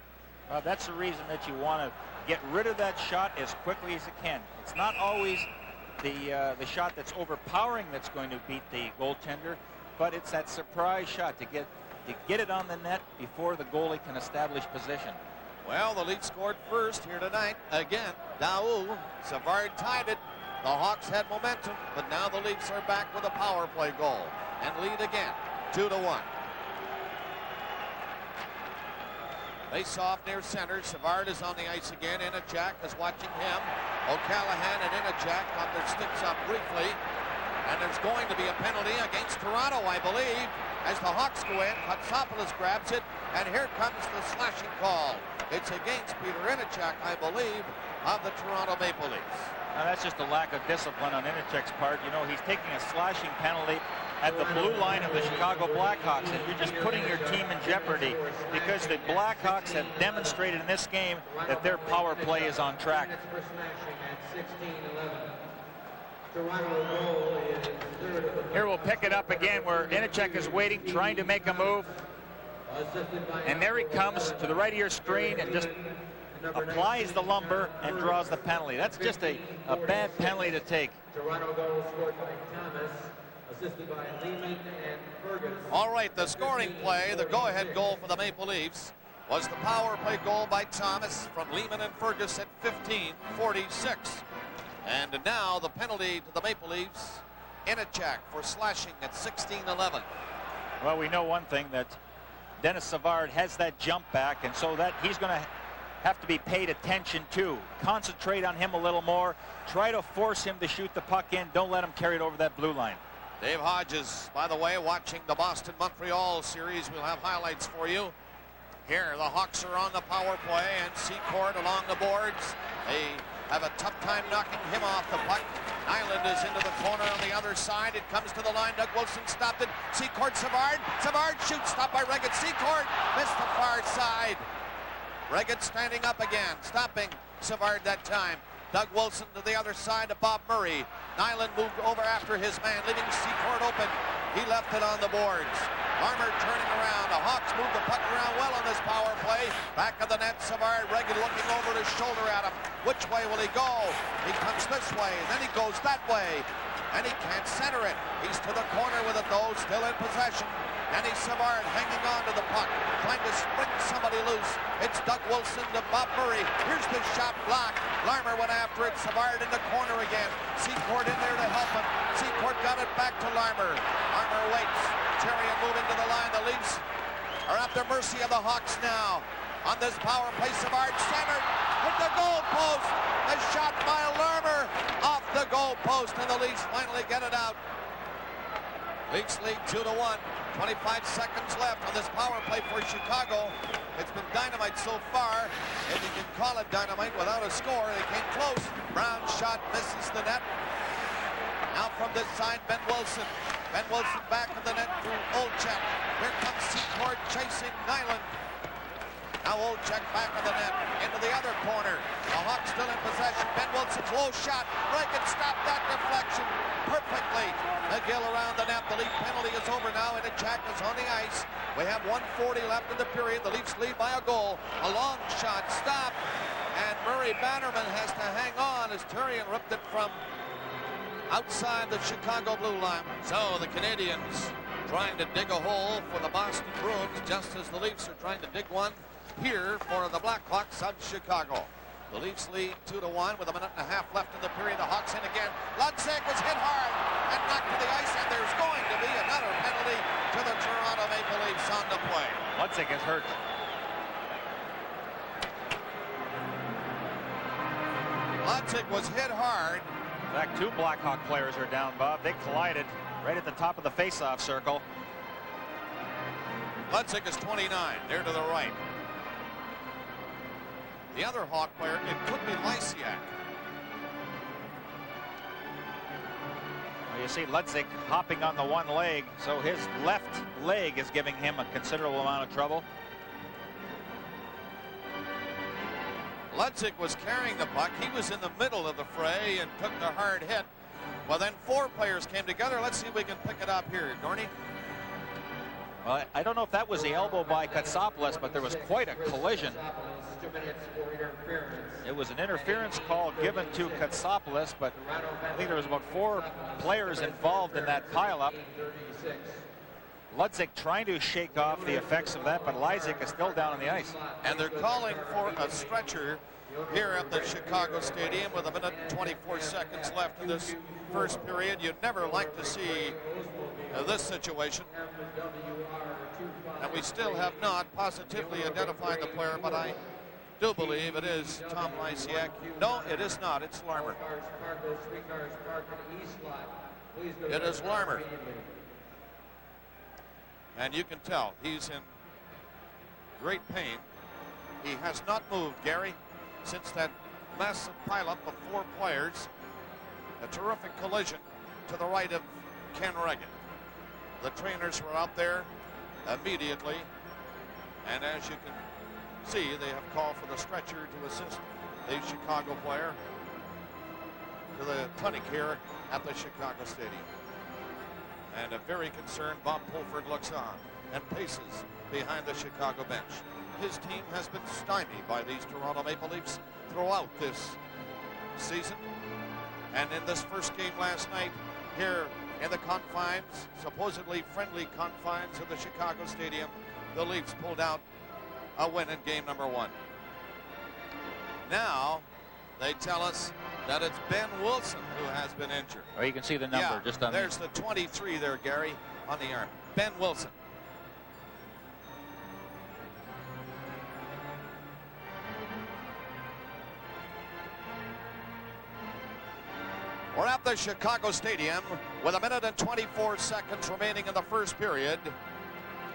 That's the reason that you want to get rid of that shot as quickly as it can. It's not always the shot that's overpowering that's going to beat the goaltender, but it's that surprise shot to get it on the net before the goalie can establish position. Well, the Leafs scored first here tonight. Again, Daou. Savard tied it. The Hawks had momentum, but now the Leafs are back with a power play goal and lead again, 2-1. Face off near center. Savard is on the ice again. Inachek is watching him. O'Callaghan and Inachek got their sticks up briefly. And there's going to be a penalty against Toronto, I believe, as the Hawks go in. Hatsopoulos grabs it, and here comes the slashing call. It's against Peter Inachek, I believe, of the Toronto Maple Leafs. Now, that's just a lack of discipline on Inachek's part. You know, he's taking a slashing penalty at the blue line of the Chicago Blackhawks, and you're just putting your team in jeopardy because the Blackhawks have demonstrated in this game that their power play is on track. Here we'll pick it up again where Inachek is waiting, trying to make a move. And there he comes to the right of your screen and just applies the lumber and draws the penalty. That's just a bad penalty to take. Toronto goal scored by Thomas, assisted by Lehman and Fergus. All right, the scoring play, the go-ahead goal for the Maple Leafs, was the power play goal by Thomas from Lehman and Fergus at 15:46. And now the penalty to the Maple Leafs, Inachek for slashing at 16:11. Well, we know one thing, that Denis Savard has that jump back, and so that he's going to have to be paid attention to. Concentrate on him a little more. Try to force him to shoot the puck in. Don't let him carry it over that blue line. Dave Hodges, by the way, watching the Boston-Montreal series. We'll have highlights for you. Here, the Hawks are on the power play, and Secord along the boards. They have a tough time knocking him off the puck. Nyland is into the corner on the other side. It comes to the line. Doug Wilson stopped it. Secord, Savard. Savard shoots. Stopped by Reget. Secord missed the far side. Reget standing up again, stopping Savard that time. Doug Wilson to the other side to Bob Murray. Nyland moved over after his man, leaving Secord open. He left it on the boards. Armour turning around. The Hawks move the puck around well on this power play. Back of the net, Savard. Reget looking over his shoulder at him. Which way will he go? He comes this way, and then he goes that way. And he can't center it. He's to the corner with it, though, still in possession. Andy Savard hanging on to the puck, trying to spring somebody loose. It's Doug Wilson to Bob Murray. Here's the shot blocked. Larmer went after it. Savard in the corner again. Secord in there to help him. Secord got it back to Larmer. Larmer waits. Theriot moving to the line. The Leafs are at the mercy of the Hawks now. On this power play, Savard centered. Hit the goal post. A shot by Larmer off the the goal post, and the Leafs finally get it out. Leafs lead 2-1. 25 seconds left on this power play for Chicago. It's been dynamite so far, if you can call it dynamite without a score. They came close. Brown's shot misses the net. Now from this side, Ben Wilson. Ben Wilson back in the net through Olczyk. Here comes Secord chasing Nyland. Now Olczyk back in the net, into the other corner. The Hawks still in possession. Ben Wilson's low shot. Reagan stopped that deflection perfectly. McGill around the net. The Leaf penalty is over now, and Jack is on the ice. We have 1:40 left in the period. The Leafs lead by a goal. A long shot stopped, and Murray Bannerman has to hang on as Therrien ripped it from outside the Chicago blue line. So the Canadians trying to dig a hole for the Boston Bruins, just as the Leafs are trying to dig one here for the Blackhawks of Chicago. The Leafs lead 2-1 with a minute and a half left in the period. The Hawks in again. Ludzig was hit hard and knocked to the ice, and there's going to be another penalty to the Toronto Maple Leafs on the play. Ludzig is hurt. Ludzig was hit hard. In fact, two Blackhawk players are down, Bob. They collided right at the top of the face-off circle. Ludzig is 29, there to the right. The other Hawk player, it could be Lysiak. Well, you see Ludzig hopping on the one leg, so his left leg is giving him a considerable amount of trouble. Ludzig was carrying the puck. He was in the middle of the fray and took the hard hit. Well, then four players came together. Let's see if we can pick it up here. Dorney? Well, I don't know if that was the elbow by Katsopoulos, but there was quite a collision. It was an interference call given to Katsopoulos, but I think there was about four players involved in that pileup. Ludzig trying to shake off the effects of that, but Lysiak is still down on the ice. And they're calling for a stretcher here at the Chicago Stadium with a minute and 24 seconds left in this first period. You'd never like to see this situation. And we still have not positively identified the player, but I do believe it is Tom Lysiak. No, it is not. It's Larmer. It is Larmer. And you can tell he's in great pain. He has not moved, Gary, since that massive pileup of four players. A terrific collision to the right of Ken Reagan. The trainers were out there immediately, and as you can see, they have called for the stretcher to assist the Chicago player to the clinic here at the Chicago Stadium. And a very concerned Bob Pulford looks on and paces behind the Chicago bench. His team has been stymied by these Toronto Maple Leafs throughout this season. And in this first game last night here in the confines, supposedly friendly confines of the Chicago Stadium, the Leafs pulled out a win in game number one. Now they tell us that it's Ben Wilson who has been injured. Oh, you can see the number just on there's the 23 there, Gary, on the arm. Ben Wilson. We're at the Chicago Stadium with a minute and 24 seconds remaining in the first period.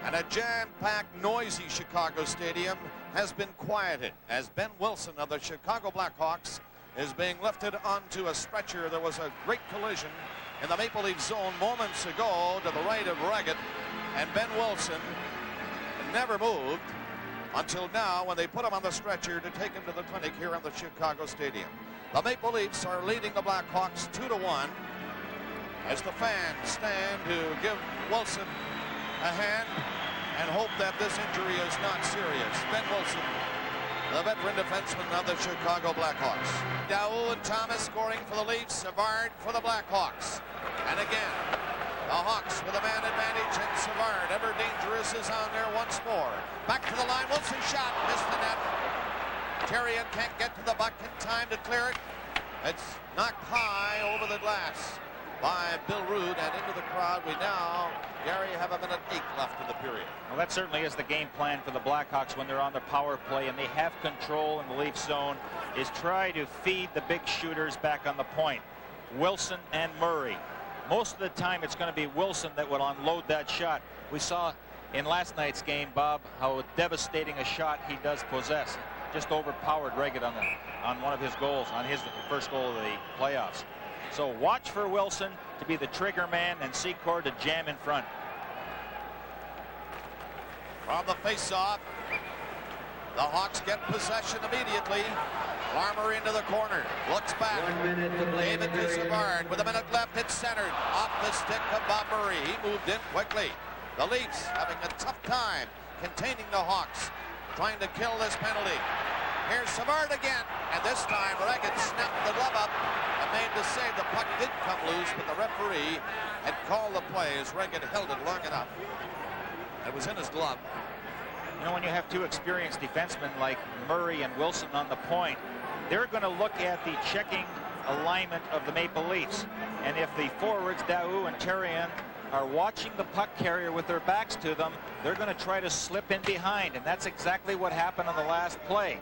And a jam-packed, noisy Chicago Stadium has been quieted as Ben Wilson of the Chicago Blackhawks is being lifted onto a stretcher. There was a great collision in the Maple Leaf zone moments ago to the right of Reagan, and Ben Wilson never moved until now when they put him on the stretcher to take him to the clinic here in the Chicago Stadium. The Maple Leafs are leading the Blackhawks 2-1 as the fans stand to give Wilson a hand and hope that this injury is not serious. Ben Wilson, the veteran defenseman of the Chicago Blackhawks. Daoud Thomas scoring for the Leafs, Savard for the Blackhawks. And again, the Hawks with a man advantage, and Savard, ever dangerous, is on there once more. Back to the line, Wilson shot, missed the net. Therrien can't get to the puck in time to clear it. It's knocked high over the glass by Bill Rood and into the crowd. We now, Gary, have a minute 8 left in the period. Well, that certainly is the game plan for the Blackhawks when they're on the power play and they have control in the Leaf zone, is try to feed the big shooters back on the point. Wilson and Murray. Most of the time it's going to be Wilson that will unload that shot. We saw in last night's game, Bob, how devastating a shot he does possess. Just overpowered Reggett on one of his goals, on his first goal of the playoffs. So watch for Wilson to be the trigger man and Secord to jam in front. From the face-off, the Hawks get possession immediately. Larmer into the corner, looks back, 1 minute to play. gave it to Savard. With a minute left, it's centered. Off the stick of Bob Murray. He moved in quickly. The Leafs having a tough time containing the Hawks, trying to kill this penalty. Here's Savard again, and this time Reggett snapped the glove up and made the save. The puck did come loose, but the referee had called the play as Reggett held it long enough. It was in his glove. You know, when you have two experienced defensemen like Murray and Wilson on the point, they're going to look at the checking alignment of the Maple Leafs. And if the forwards, Daou and Therrien, are watching the puck carrier with their backs to them, they're going to try to slip in behind. And that's exactly what happened on the last play.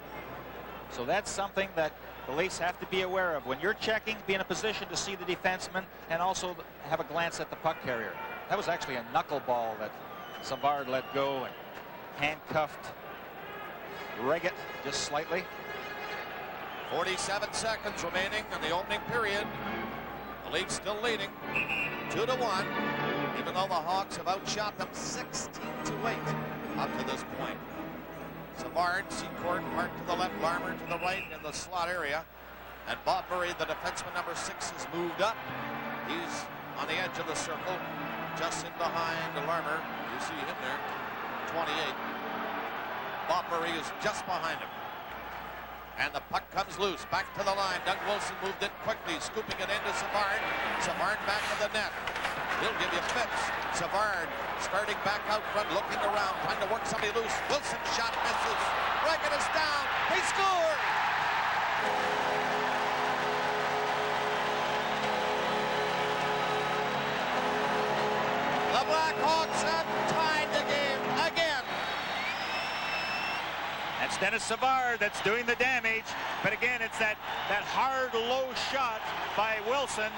So that's something that the Leafs have to be aware of. When you're checking, be in a position to see the defenseman and also have a glance at the puck carrier. That was actually a knuckleball that Savard let go and handcuffed Reggett just slightly. 47 seconds remaining in the opening period. The Leafs still leading 2-1, even though the Hawks have outshot them 16-8 up to this point. Savard, Secord, Hart to the left, Larmer to the right in the slot area. And Bob Murray, the defenseman number 6, has moved up. He's on the edge of the circle, just in behind Larmer. You see him there, 28. Bob Murray is just behind him. And the puck comes loose, back to the line. Doug Wilson moved in quickly, scooping it into Savard. Savard back to the net. He'll give you fits. Savard starting back out front, looking around, trying to work somebody loose. Wilson's shot misses. Reggett is down. He scored! The Blackhawks have tied the game again. That's Dennis Savard that's doing the damage. But again, it's that hard, low shot by Wilson.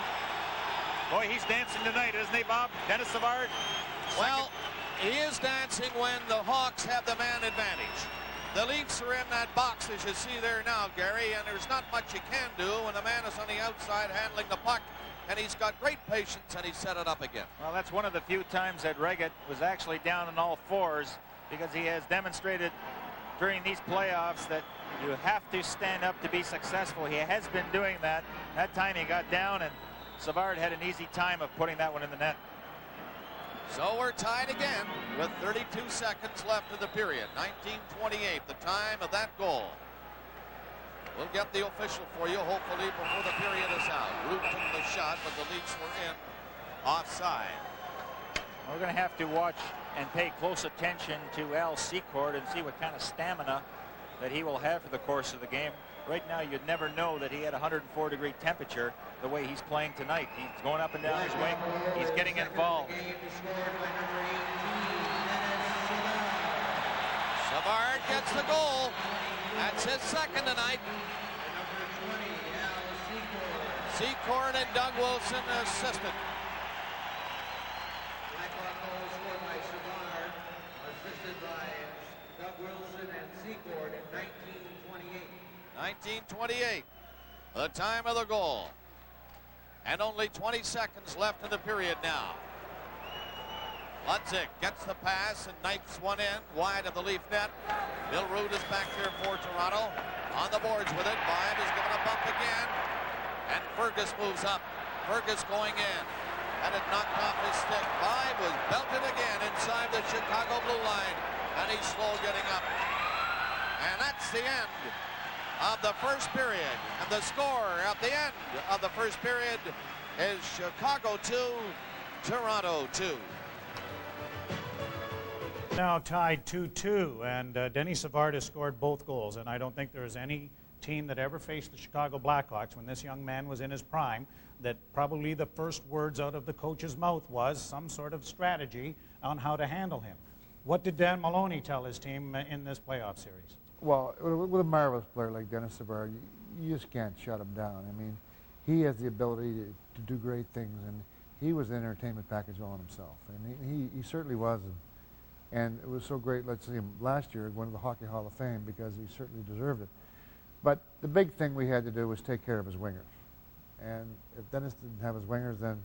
Boy, he's dancing tonight, isn't he, Bob? Dennis Savard? Well, he is dancing when the Hawks have the man advantage. The Leafs are in that box, as you see there now, Gary, and there's not much you can do when the man is on the outside handling the puck, and he's got great patience, and he set it up again. Well, that's one of the few times that Reggett was actually down on all fours, because he has demonstrated during these playoffs that you have to stand up to be successful. He has been doing that. That time he got down, and Savard had an easy time of putting that one in the net. So we're tied again with 32 seconds left of the period. 19:28, the time of that goal. We'll get the official for you, hopefully, before the period is out. Root took the shot, but the Leafs were in offside. We're going to have to watch and pay close attention to Al Secord and see what kind of stamina that he will have for the course of the game. Right now, you'd never know that he had 104-degree temperature the way he's playing tonight. He's going up and down his wing. He's getting involved. Savard gets the goal. That's his second tonight. Secord and Doug Wilson assisted. Blackhawk goal scored by Savard, assisted by Doug Wilson and Secord in 1928. 19:28, the time of the goal. And only 20 seconds left in the period now. Ludzik gets the pass and knifes one in wide of the Leaf net. Bill Root is back there for Toronto. On the boards with it. Vibe is given a bump again. And Fergus moves up. Fergus going in. Had it knocked off his stick. Vibe was belted again inside the Chicago blue line. And he's slow getting up. And that's the end of the first period. And the score at the end of the first period is Chicago 2, Toronto 2. Now tied 2-2, and Denny Savard has scored both goals, and I don't think there is any team that ever faced the Chicago Blackhawks when this young man was in his prime that probably the first words out of the coach's mouth was some sort of strategy on how to handle him. What did Dan Maloney tell his team in this playoff series? Well, with a marvelous player like Dennis Savard, you just can't shut him down. I mean, he has the ability to do great things, and he was the entertainment package all in himself, and he certainly was. And it was so great, let's see him last year, going to the Hockey Hall of Fame, because he certainly deserved it. But the big thing we had to do was take care of his wingers. And if Dennis didn't have his wingers, then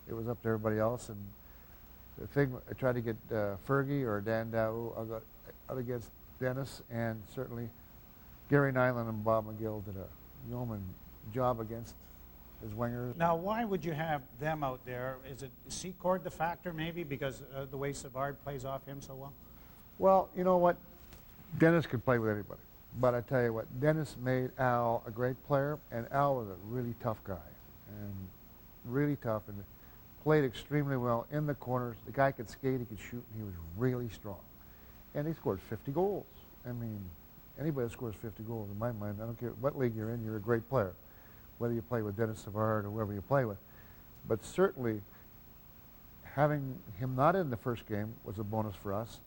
it was up to everybody else. And the thing, I tried to get Fergie or Dan Daou out against Dennis, and certainly Gary Nyland and Bob McGill did a yeoman job against his wingers. Now, why would you have them out there? Is it Secord the factor, maybe, because the way Savard plays off him so well? Well, you know what? Dennis could play with anybody. But I tell you what, Dennis made Al a great player, and Al was a really tough guy, and really tough, and played extremely well in the corners. The guy could skate, he could shoot, and he was really strong. And he scored 50 goals. I mean, anybody that scores 50 goals, in my mind, I don't care what league you're in, you're a great player, whether you play with Dennis Savard or whoever you play with. But certainly, having him not in the first game was a bonus for us.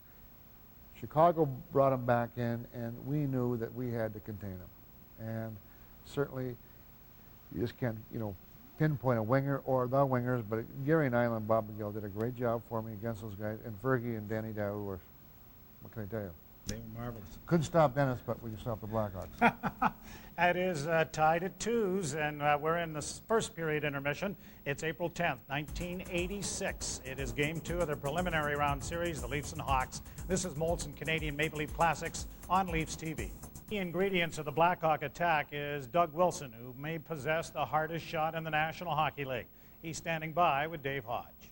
Chicago brought him back in, and we knew that we had to contain him. And certainly, you just can't, pinpoint a winger or the wingers, but Gary Nyland and Bob McGill did a great job for me against those guys, and Fergie and Danny Daou were, what can I tell you? They were marvelous. Couldn't stop Dennis, but we could stop the Blackhawks. That is tied at 2s, and we're in the first period intermission. It's April 10th, 1986. It is Game 2 of the preliminary round series, the Leafs and Hawks. This is Molson Canadian Maple Leaf Classics on Leafs TV. The ingredients of the Blackhawk attack is Doug Wilson, who may possess the hardest shot in the National Hockey League. He's standing by with Dave Hodge.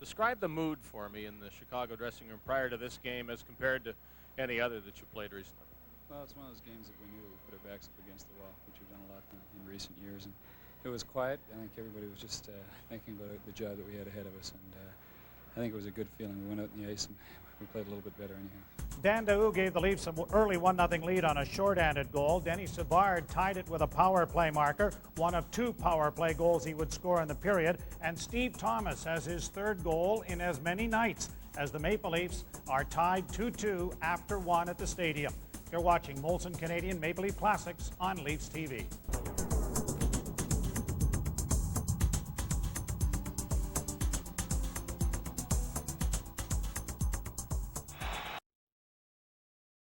Describe the mood for me in the Chicago dressing room prior to this game as compared to any other that you played recently. Well, it's one of those games that we knew we put our backs up against the wall, which we've done a lot in recent years. And it was quiet. I think everybody was just thinking about the job that we had ahead of us. And I think it was a good feeling. We went out on the ice and we played a little bit better anyhow. Dan Daou gave the Leafs an early 1-0 lead on a short-handed goal. Denny Savard tied it with a power play marker, one of 2 power play goals he would score in the period. And Steve Thomas has his 3rd goal in as many nights, as the Maple Leafs are tied 2-2 after 1 at the stadium. You're watching Molson Canadian Maple Leaf Classics on Leafs TV.